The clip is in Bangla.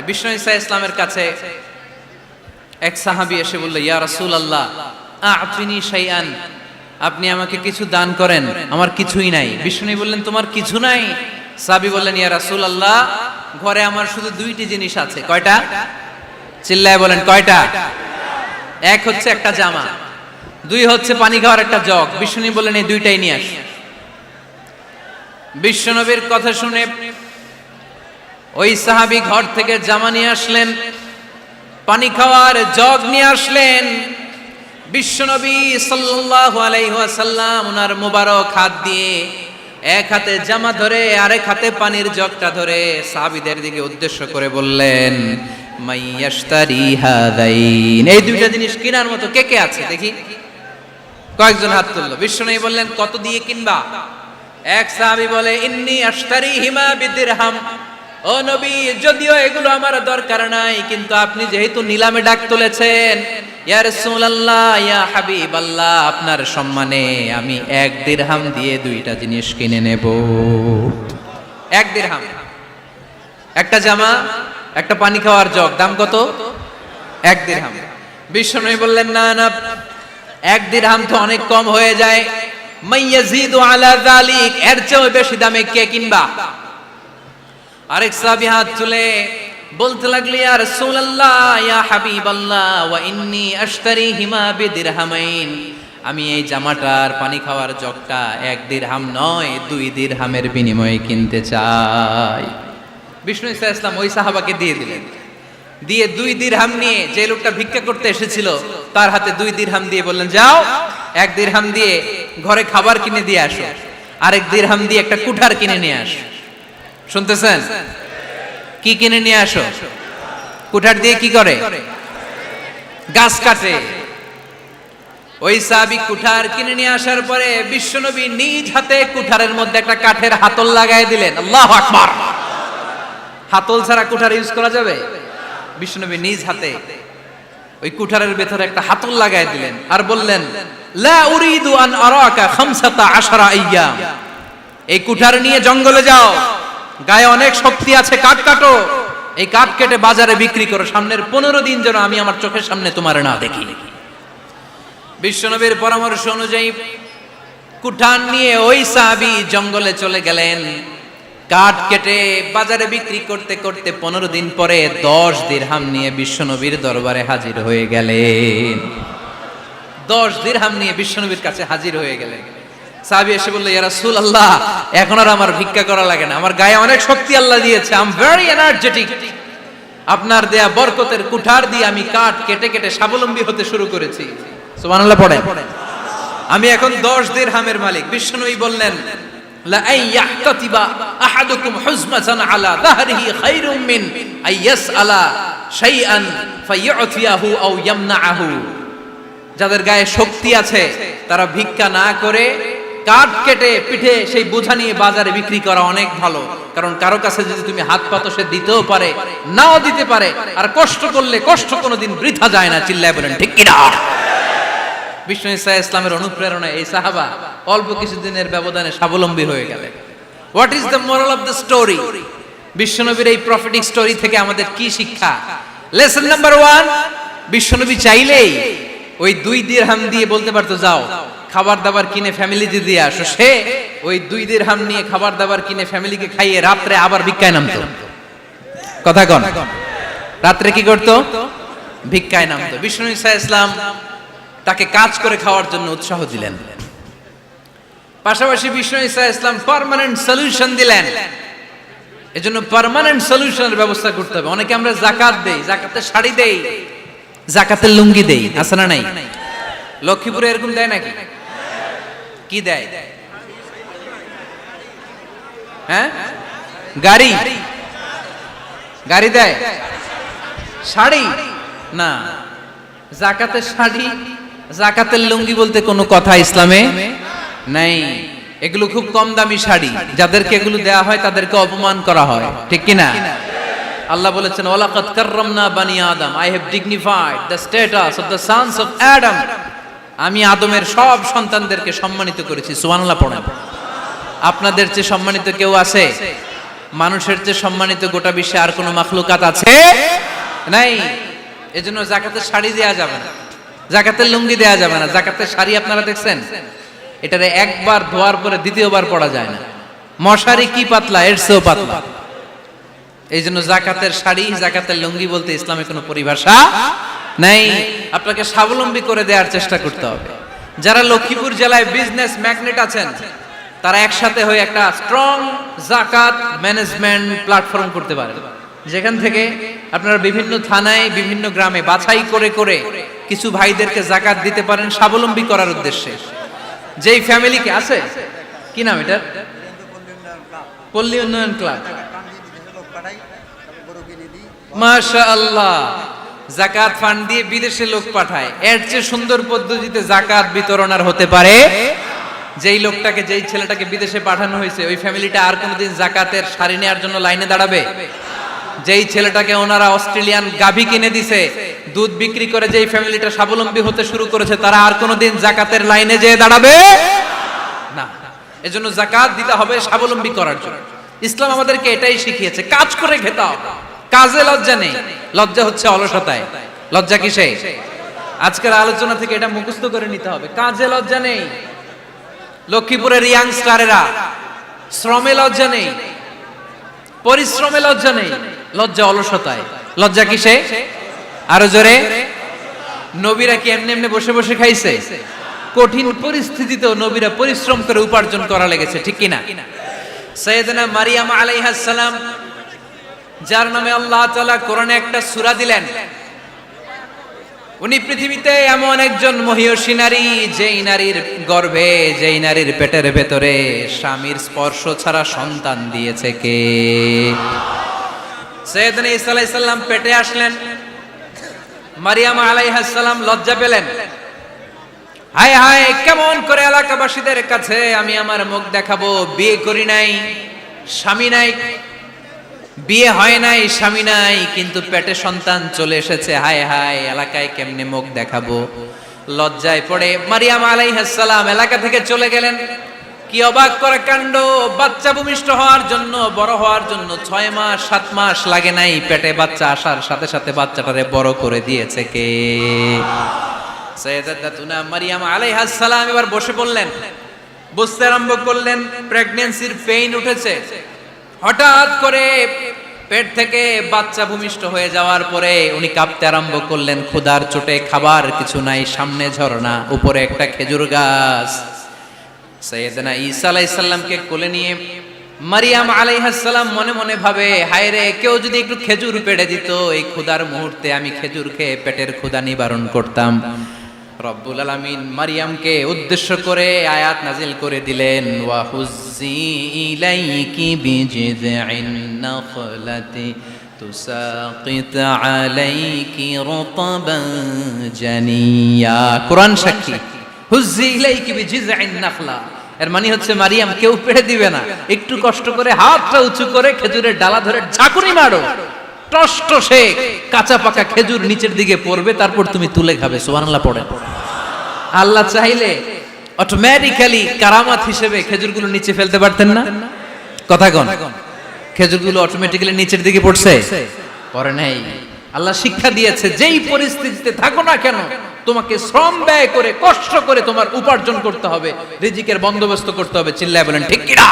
বিষ্ণু ঈসা ইসলামের কাছে এক সাহাবী এসে বলল, ইয়া রাসূলুল্লাহ আ'তিনি শাইআন, আপনি আমাকে কিছু দান করেন, আমার কিছুই নাই। বিষ্ণু বললেন, তোমার কিছু নাই? সাহাবী বললেন, ইয়া রাসূলুল্লাহ ঘরে আমার শুধু দুইটি জিনিস আছে। কয়টা? চিল্লায় বলেন, কয়টা? এক হচ্ছে একটা জামা, দুই হচ্ছে পানি খাওয়ার একটা জগ। বিষ্ণু বললেন, এই দুইটাই নিয়ে আস। বিশ্বনবীর কথা শুনে ওই সাহাবী ঘর থেকে জামা নিয়ে আসলেন, পানি খাওয়ার জগ নিয়ে আসলেন। বিশ্বনবী সাল্লাল্লাহু আলাইহি ওয়াসাল্লাম ওনার মোবারক হাত দিয়ে এক হাতে জামা ধরে আরেক হাতে পানির জগটা ধরে সাহাবীদের দিকে উদ্দেশ্য করে বললেন, মাইয়াশতারি হাদাইন, এই দুইটা জিনিস কেনার মতো কে কে আছে দেখি? কয়েকজন হাত তুললো। বিশ্বনবী বললেন, কত দিয়ে কিনবা? এক সাহাবী বলে, ইন্নী আশতারিহিমা বিদিরহাম, ও নবী যদিও এগুলো আমার দরকার নাই, কিন্তু আপনি যেহেতু নিলামে ডাক তুলেছেন, ইয়া রাসূলুল্লাহ ইয়া হাবিবাল্লাহ, আপনার সম্মানে আমি 1 দিরহাম দিয়ে দুইটা জিনিস কিনে নেব। 1 দিরহাম, একটা জামা, একটা পানি খাওয়ার জগ, দাম কত? 1 দিরহাম। বিশ্বনবী বললেন, না না, 1 দিরহাম তো অনেক কম হয়ে যায়, মাইয়াজিদু আলা যালিক, এর চেয়ে বেশি দামে কে কিনবা? আরেক সাহাবী হাত তুলে বলতে লাগলো, ইয়া রাসূলুল্লাহ ইয়া হাবিবাল্লাহ ওয়া ইন্নী আশতারিহিমা বিদিরহামাইন, আমি এই জামাটার পানি খাওয়ার জগটা 1 দিরহাম নয় 2 দিরহামের বিনিময়ে কিনতে চাই। বিষ্ণু ঈসা ইসলাম ওই সাহাবাকে দিয়ে দিলেন। দিয়ে 2 দিরহাম নিয়ে যে লোকটা ভিক্ষা করতে এসেছিল তার হাতে 2 দিরহাম দিয়ে বললেন, যাও 1 দিরহাম দিয়ে ঘরে খাবার কিনে দিয়ে আসো, আরেক দিরহাম দিয়ে একটা কুঠার কিনে নিয়ে আসো। শুনতেছেন? কি কিনে নিয়ে আসো? কুঠার দিয়ে কি করে? গাছ কাটে। ওই সাহাবী কুঠার কিনে নিয়ে আসার পরে বিশ্বনবী নিজ হাতে কুঠারের মধ্যে একটা কাঠের হাতল লাগাই দিলেন। আল্লাহু আকবার! হাতল ছাড়া কুঠার ইউজ করা যাবে? বিশ্বনবী নিজ হাতে ওই কুঠারের ভেতরে একটা হাতল লাগাই দিলেন আর বললেন, লা উরিদু আন আরাকা 15 আইয়াম, এই কুঠার নিয়ে জঙ্গলে যাও, গায়ে অনেক শক্তি আছে, কাঠ কাটো, এই কাঠ কেটে বাজারে বিক্রি করো, সামনের 15 দিন যেন আমি আমার চোখের সামনে তোমার না দেখি। বিশ্বনবীর পরামর্শ অনুযায়ী কুঠার নিয়ে ওই সাহাবী জঙ্গলে চলে গেলেন। কাঠ কেটে বাজারে বিক্রি করতে করতে 15 দিন পরে 10 দিরহাম নিয়ে বিশ্বনবীর দরবারে হাজির হয়ে গেলেন। 10 দিরহাম নিয়ে বিশ্বনবীর কাছে হাজির হয়ে গেলেন। সাহাবী এসে বলল, ইয়া রাসূলুল্লাহ এখন আর আমার ভিক্ষা করা লাগে না, আমার গায়ে অনেক শক্তি আল্লাহ দিয়েছে, আই এম ভেরি এনার্জেটিক, আপনার দেয়া বরকতের কুঠার দিয়ে আমি কাঠ কেটে কেটে স্বাবলম্বী হতে শুরু করেছি। সুবহানাল্লাহ পড়েন। আমি এখন 10 দিরহামের মালিক। বিশ্বনবী বললেন, লা আইয়াহতাতিবা আহাদুকুম হুজমাতান আলা যাহরিহি খায়রুম মিন আইয়াসআলা শাইআন ফায়ু'তিয়াহু আও ইয়ামনাহু, যাদের গায়ে শক্তি আছে তারা ভিক্ষা না করে কাঠ কেটে পিঠে সেই বোঝা নিয়ে বাজারে বিক্রি করা অনেক ভালো, কারণ কারো কাছে যদি তুমি হাত পাতো সে দিতেও পারে নাও দিতে পারে, আর কষ্ট করলে কষ্ট কোনোদিন বৃথা যায় না। চিল্লায় বলেন ঠিক কিনা? বিষ্ণু ঈসা ইসলামের অনুপ্রেরণায় এই সাহাবা অল্প কিছুদিনের ব্যবধানে স্বাবলম্বী হয়ে গেলেন। What is the moral of the story? বিশ্বনবীর এই প্রফেটিক স্টোরি থেকে আমাদের কি শিক্ষা? লেসন নাম্বার 1, বিশ্বনবী চাইলেই ওই 2 দিরহাম দিয়ে বলতে পারতো, যাও খাবার দাবার কিনে ফ্যামিলিতে দিয়ে আসো। সে ওই 2 দিরহাম নিয়ে খাবার দাবার কিনে ফ্যামিলিকে খাইয়ে রাত্রে আবার ভিক্ষায় নামতো। কথা কন, রাত্রে কি করতো? ভিক্ষায় নামতো। বিষ্ণু ঈসা ইসলাম তাকে কাজ করে খাওয়ার জন্য উৎসাহ দিলেন। পাশাপাশি বিষ্ণু ঈসা ইসলাম পার্মানেন্ট সলিউশন দিলেন। এজন্য পার্মানেন্ট সলিউশনের ব্যবস্থা করতে হবে। অনেকে আমরা যাকাত দেই, যাকাতের শাড়ি দেই, যাকাতের লুঙ্গি দেই, আছে না নাই? লক্ষ্মীপুরে এরকম দেয় নাকি? কি দেয়? হ্যাঁ, গাড়ি, গাড়ি দেয়, শাড়ি না। যাকাতের শাড়ি, যাকাতের লুঙ্গি বলতে কোনো কথা ইসলামে নাই। এগুলো খুব কম দামি শাড়ি, যাদেরকে এগুলো দেয়া হয় তাদেরকে অপমান করা হয়, ঠিক কিনা? আল্লাহ বলেছেন, ওয়ালাকাদ কাররামনা বানি আদম, I have dignified the status of the sons of Adam, আমি আদমের সব সন্তানদেরকে সম্মানিত করেছি। সুবহানাল্লাহ পড়েন। আপনাদের চেয়ে সম্মানিত কেউ আছে? মানুষের চেয়ে সম্মানিত গোটা বিশ্বে আর কোনো মাখলুকাত আছে নাই। এজন্য যাকাতের শাড়ি দেয়া যাবে না, যাকাতের লুঙ্গি দেয়া যাবে না। যাকাতের শাড়ি আপনারা দেখছেন, এটারে একবার ধোয়ার পরে দ্বিতীয়বার পরা যায় না। মশারি কি পাতলা, এর চেয়েও পাতলা। এই জন্য যাকাতের শাড়ি, যাকাতের লুঙ্গি বলতে ইসলামে কোনো পরিভাষা নাই। আপনাকে স্বাবলম্বী করে দেওয়ার চেষ্টা করতে হবে। যারা লক্ষ্মীপুর জেলায় বিজনেস ম্যাগনেট আছেন, তারা একসাথে হয়ে একটা স্ট্রং যাকাত ম্যানেজমেন্ট প্ল্যাটফর্ম করতে পারেন, যেখান থেকে আপনারা বিভিন্ন থানায়, বিভিন্ন গ্রামে বাছাই করে করে কিছু ভাইদেরকে যাকাত দিতে পারেন স্বাবলম্বী করার উদ্দেশ্যে। যেই ফ্যামিলিকে আছে, কি নাম এটা, পল্লী উন্নয়ন ক্লাব, মাশাআল্লাহ, যাকাত ফান্ড দিয়ে বিদেশে লোক পাঠায়। এর চেয়ে সুন্দর পদ্ধতিতে যাকাত বিতরণ আর হতে পারে? যেই লোকটাকে, যেই ছেলেটাকে বিদেশে পাঠানো হয়েছে, ওই ফ্যামিলিটা আর কোনোদিন যাকাতের শাড়ি নেওয়ার জন্য লাইনে দাঁড়াবে? যেই ছেলেটাকে ওনারা অস্ট্রেলিয়ান গাভী কিনে দিছে, দুধ বিক্রি করে যেই ফ্যামিলিটা স্বাবলম্বী হতে শুরু করেছে, তারা আর কোনোদিন যাকাতের লাইনে যেয়ে দাঁড়াবে না। এজন্য যাকাত দিতে হবে স্বাবলম্বী করার জন্য। ইসলাম আমাদেরকে এটাই শিখিয়েছে, কাজ করে খেতে হবে। কাজে লজ্জা নেই, লজ্জা হচ্ছে অলসতায়। লজ্জা কিসে? আজকের আলোচনা থেকে এটা মুখস্থ করে নিতে হবে, কাজে লজ্জা নেই। লক্ষ্মীপুরের ইয়াংস্টারেরা শ্রমে লজ্জা নেই, পরিশ্রমে লজ্জা নেই, লজ্জা অলসতায়। লজ্জা কিসে? আরো জোরে। নবীরা কি এমনি এমনি বসে বসে খাইছে? কঠিন পরিস্থিতিতেও নবীরা পরিশ্রম করে উপার্জন করা লেগেছে, ঠিক কিনা? সাইয়েদনা মারিয়াম আলাইহিস সালাম, যার নামে আল্লাহ তাআলা কোরআনে একটা সূরা দিলেন, উনি পৃথিবীতে এমন একজন মহিয়সী নারী, যেই নারীর গর্ভে, যেই নারীর পেটের ভেতরে স্বামীর স্পর্শ ছাড়া সন্তান দিয়েছে কে? সাইয়েদনা ঈসা আলাইহিস সালাম পেটে আসলেন। মারিয়াম আলাইহিস সালাম লজ্জা পেলেন। হায় হায়, কেমন করে এলাকাবাসীদের কাছে আমি আমার মুখ দেখাবো? বিয়ে করি নাই, স্বামী নাই, বিয়ে হয় নাই, স্বামী নাই, কিন্তু পেটে সন্তান চলে এসেছে। হায় হায়, এলাকায় কেমনে মুখ দেখাবো? লজ্জায় পড়ে মারিয়াম আলাইহিস সালাম এলাকা থেকে চলে গেলেন। কি অবাক করা কাণ্ড! বাচ্চা ভূমিষ্ঠ হওয়ার জন্য, বড় হওয়ার জন্য 6 মাস 7 মাস লাগে নাই, পেটে বাচ্চা আসার সাথে সাথে বাচ্চাটারে বড় করে দিয়েছে কে? সাইয়েদাতুনা মারিয়াম আলাইহিস সালাম এবার বসে পড়লেন, বুঝতে আরম্ভ করলেন প্রেগন্যান্সির পেইন উঠেছে। হঠাৎ করে পেট থেকে বাচ্চা ভূমিষ্ঠ হয়ে যাওয়ার পরে উনি কাঁপতে আরম্ভ করলেন। ক্ষুধার চোটে খাবার কিছু নাই, সামনে ঝর্ণা, উপরে একটা খেজুর গাছ। সাইয়েদনা ঈসা আলাইহিস সালামকে কোলে নিয়ে মারিয়াম আলাইহিস সালাম মনে মনে ভাবে, হায় রে, কেউ যদি একটু খেজুর পেড়ে দিত, এই ক্ষুধার মুহূর্তে আমি খেজুর খেয়ে পেটের ক্ষুধা নিবারণ করতাম। রব্বুল আলামিন মারিয়ামকে উদ্দেশ্য করে আয়াত নাজিল করে দিলেন, ওয়া হুজ্জি ইলাইকি বিজিযিন নাখলাতি তুসাকিত আলাইকি রতবান জানিয়া। কোরআন সাক্ষী, হুজ্জি ইলাইকি বিজিযিন নাখলা, এর মানে হচ্ছে মারিয়াম, কেউ পেড়ে দিবে না, একটু কষ্ট করে হাতটা উঁচু করে খেজুরের ডালা ধরে ঝাঁকুনি মারো, টসটসে কাঁচা পাকা খেজুর নিচের দিকে পড়বে, তারপর তুমি তুলে খাবে। সুবহানাল্লাহ পড়েন। আল্লাহ চাইলে অটোমেটিক্যালি কারামাত হিসেবে খেজুরগুলো নিচে ফেলতে পারতেন না? কথা কোন? খেজুরগুলো অটোমেটিক্যালি নিচের দিকে পড়ছে? পড়ে নাই। আল্লাহ শিক্ষা দিয়েছে, যেই পরিস্থিতিতে থাকো না কেন, তোমাকে শ্রম ব্যয় করে, কষ্ট করে তোমার উপার্জন করতে হবে, রিজিকের বন্দোবস্ত করতে হবে। চিল্লায় বলেন ঠিক কিনা?